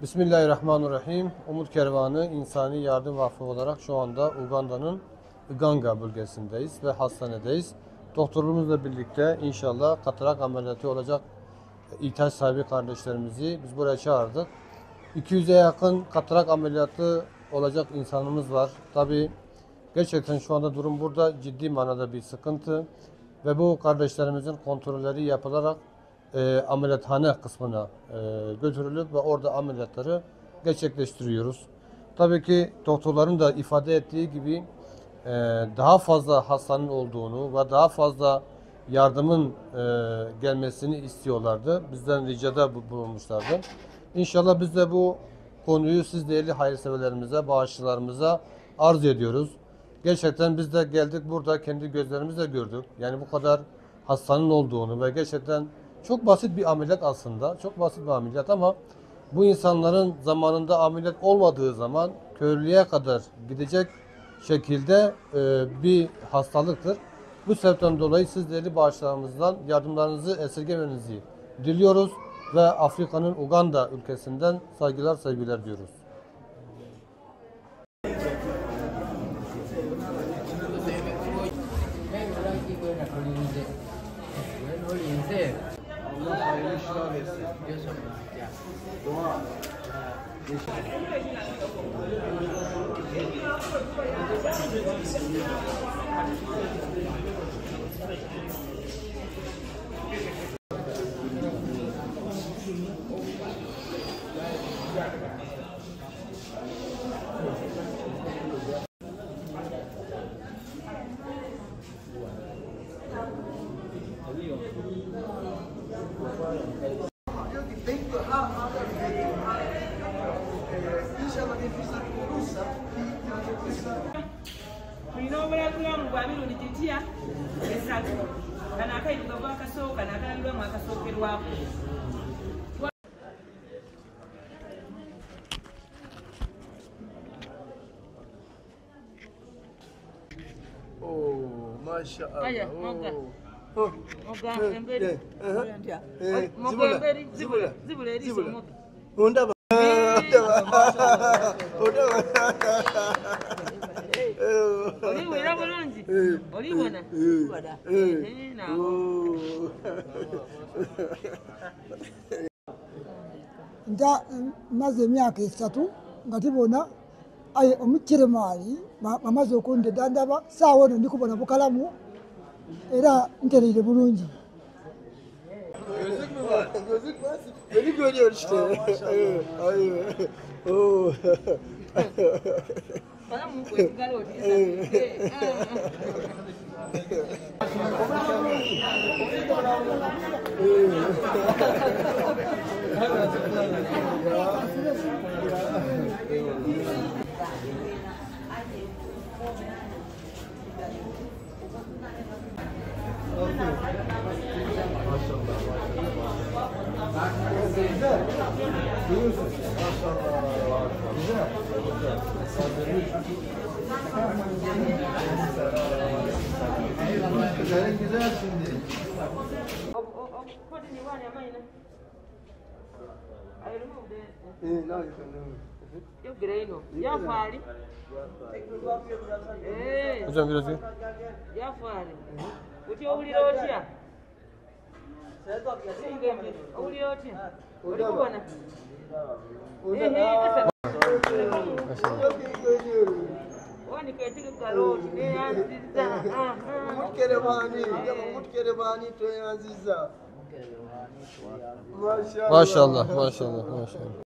Bismillahirrahmanirrahim. Umut Kervanı İnsani Yardım Vakfı olarak şu anda Uganda'nın Iganga bölgesindeyiz ve hastanedeyiz. Doktorumuzla birlikte inşallah katarak ameliyatı olacak ihtiyaç sahibi kardeşlerimizi biz buraya çağırdık. 200'e yakın katarak ameliyatı olacak insanımız var. Tabii gerçekten şu anda durum burada ciddi manada bir sıkıntı ve bu kardeşlerimizin kontrolleri yapılarak ameliyathane kısmına götürülüp ve orada ameliyatları gerçekleştiriyoruz. Tabii ki doktorların da ifade ettiği gibi daha fazla hastanın olduğunu ve daha fazla yardımın gelmesini istiyorlardı. Bizden ricada bulunmuşlardı. İnşallah biz de bu konuyu siz değerli hayırseverlerimize, bağışçılarımıza arz ediyoruz. Gerçekten biz de geldik burada kendi gözlerimizle gördük. Yani bu kadar hastanın olduğunu ve gerçekten çok basit bir ameliyat aslında. Çok basit bir ameliyat ama bu insanların zamanında ameliyat olmadığı zaman körlüğe kadar gidecek şekilde bir hastalıktır. Bu sebepten dolayı siz değerli bağışlarımızdan yardımlarınızı esirgemenizi diliyoruz ve Afrika'nın Uganda ülkesinden saygılar sevgiler diyoruz. Allah hayırlı işler versin. Dua. Tulina obulamu bwa mirundi gitya esatu kano akayirugavu akasooka nakalabirwamu akasookerwako. Oh, mashallah. Aya, moga. Oh. Moga emberi. Moga Zibula. emberi Zibula. zibula eriso moga. Undaba. Undaba. Oliwera bulungi. Olibona. Nda maze emyaka esatu nga tibona aye omukiremaali bamaze okundeda ndaba saawa eno ndikubona bukalamu era ntereire bulungi. Beni görüyor işte. Oh. Bana mu kwegala oli. Güzel güzel şimdi. What do you want, Amina? I removed it. No, you can do. Yo greino. Ya fari. Hocam biraz iyi. Ya fari. Uti owulira otya? Owulira otya? Olibona? Wani katika karoti neyanziza. Umut Kerevani to yanziza. Maşallah, maşallah, maşallah.